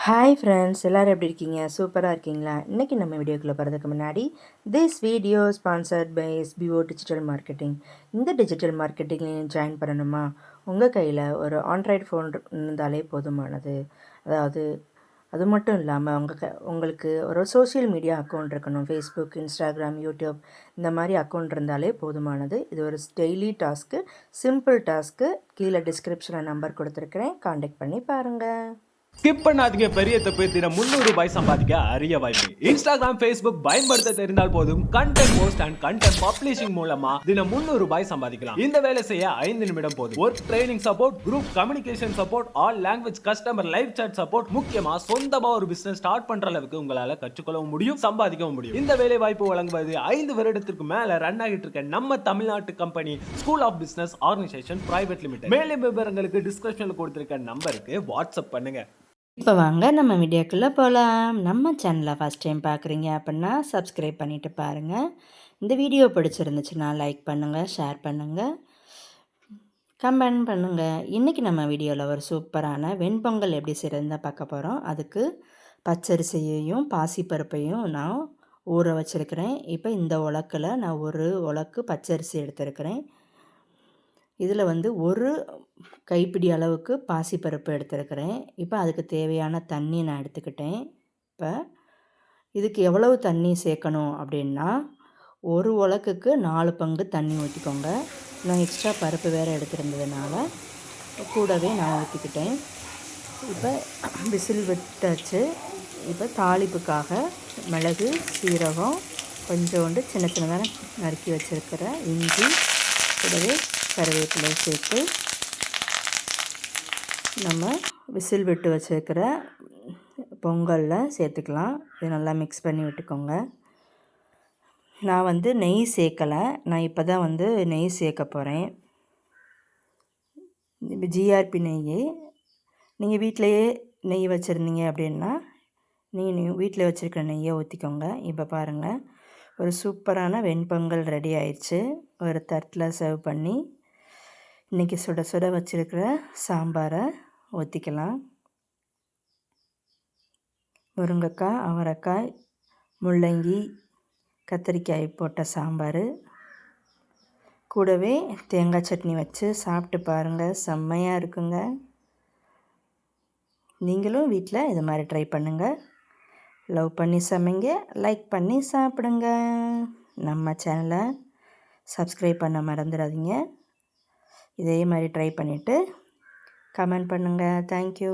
Hi friends, எல்லோரும் எப்படி இருக்கீங்க? சூப்பராக இருக்கீங்களா? இன்றைக்கி நம்ம வீடியோக்குள்ளே போகிறதுக்கு முன்னாடி this video sponsored by SPO digital marketing. இந்த டிஜிட்டல் மார்க்கெட்டிங்கில் ஜாயின் பண்ணணுமா? உங்கள் கையில் ஒரு ஆண்ட்ராய்டு ஃபோன் இருந்தாலே போதுமானது. அதாவது அது மட்டும் இல்லாமல் உங்களுக்கு ஒரு சோஷியல் மீடியா அக்கௌண்ட் இருக்கணும். ஃபேஸ்புக், இன்ஸ்டாகிராம், யூடியூப் இந்த மாதிரி அக்கௌண்ட் இருந்தாலே போதுமானது. இது ஒரு டெய்லி டாஸ்க்கு, சிம்பிள் டாஸ்க்கு. கீழே டிஸ்கிரிப்ஷனில் நம்பர் கொடுத்துருக்குறேன், காண்டாக்ட் பண்ணி பாருங்கள். ஸ்கிப் பண்ணாதீங்க. பெரிய தப்பு. தினம் 300 ரூபாய் சம்பாதிக்க அரிய வாய்ப்பு. இன்ஸ்டாகிராம், ஃபேஸ்புக் பயன்படுத்த தெரிந்தால் போதும் content post and content publishing மூலமா தினம் 300 ரூபாய் சம்பாதிக்கலாம். இந்த வேலை செய்ய 5 நிமிடம் போதும். Work training support, group communication support, all language customer live chat support, முக்கியமா சொந்தமா ஒரு பிசினஸ் ஸ்டார்ட் பண்ற அளவுக்கு உங்களால கற்றுக்கொள்ளவும் முடியும், சம்பாதிக்கவும் முடியும். இந்த வேலை வாய்ப்பு வழங்குவது 5 வருடத்திற்கு மேல ரன் ஆகிட்டு இருக்க நம்ம தமிழ்நாட்டு company school of business organisation private limited. மேலும் விவரங்களுக்கு டிஸ்கிரிப்ஷன்ல கொடுத்திருக்க நம்பருக்கு வாட்ஸ்அப் பண்ணுங்க. இப்போ வாங்க நம்ம வீடியோக்குள்ளே போகலாம். நம்ம சேனலை ஃபஸ்ட் டைம் பார்க்குறீங்க அப்படின்னா சப்ஸ்கிரைப் பண்ணிவிட்டு பாருங்கள். இந்த வீடியோ பிடிச்சிருந்துச்சுன்னா லைக் பண்ணுங்கள், ஷேர் பண்ணுங்கள், கமெண்ட் பண்ணுங்கள். இன்றைக்கி நம்ம வீடியோவில் ஒரு சூப்பரான வெண்பொங்கல் எப்படி செய்கிறதுன்னு பார்க்க போகிறோம். அதுக்கு பச்சரிசியையும் பாசிப்பருப்பையும் நான் ஊற வச்சுருக்கிறேன். இப்போ இந்த உலக்கில் நான் ஒரு உலக்கு பச்சரிசி எடுத்துருக்கிறேன். இதில் ஒரு கைப்பிடி அளவுக்கு பாசிப்பருப்பு எடுத்துருக்கிறேன். இப்போ அதுக்கு தேவையான தண்ணி நான் எடுத்துக்கிட்டேன். இப்போ இதுக்கு எவ்வளவு தண்ணி சேர்க்கணும் அப்படின்னா, ஒரு உலக்குக்கு 4 பங்கு தண்ணி ஊற்றிக்கோங்க. நான் எக்ஸ்ட்ரா பருப்பு வேறு எடுத்துருந்ததுனால கூடவே நான் ஊற்றிக்கிட்டேன். இப்போ விசில் விட்டாச்சு. இப்போ தாளிப்புக்காக மிளகு, சீரகம், கொஞ்சோண்டு சின்ன சின்னதாக நறுக்கி வச்சுருக்கிற இஞ்சி, கூடவே கருவேப்பிலை சேர்த்து நம்ம விசில் விட்டு வச்சுருக்கிற பொங்கலில் சேர்த்துக்கலாம். இது நல்லா மிக்ஸ் பண்ணி விட்டுக்கோங்க. நான் நெய் சேர்க்கலை. நான் இப்போ தான் நெய் சேர்க்க போகிறேன். இப்போ ஜிஆர்பி நெய். நீங்கள் வீட்டிலையே நெய் வச்சுருந்தீங்க அப்படின்னா நீங்கள் வீட்டில் வச்சுருக்கிற நெய்யை ஊற்றிக்கோங்க. இப்போ பாருங்கள், ஒரு சூப்பரான வெண்பொங்கல் ரெடி ஆயிடுச்சு. ஒரு தட்டில் சர்வ் பண்ணி இன்றைக்கி சுட சுட வச்சுருக்கிற சாம்பாரை ஊற்றிக்கலாம். முருங்கைக்காய், அவரைக்காய், முள்ளங்கி, கத்திரிக்காய் போட்ட சாம்பார், கூடவே தேங்காய் சட்னி வச்சு சாப்பிட்டு பாருங்கள், செம்மையாக இருக்குங்க. நீங்களும் வீட்டில் இது மாதிரி ட்ரை பண்ணுங்கள். லவ் பண்ணி சமைங்க, லைக் பண்ணி சாப்பிடுங்க. நம்ம சேனலை சப்ஸ்கிரைப் பண்ண மறந்துடாதீங்க. இதே மாதிரி ட்ரை பண்ணிவிட்டு கமெண்ட் பண்ணுங்கள். தேங்க்யூ.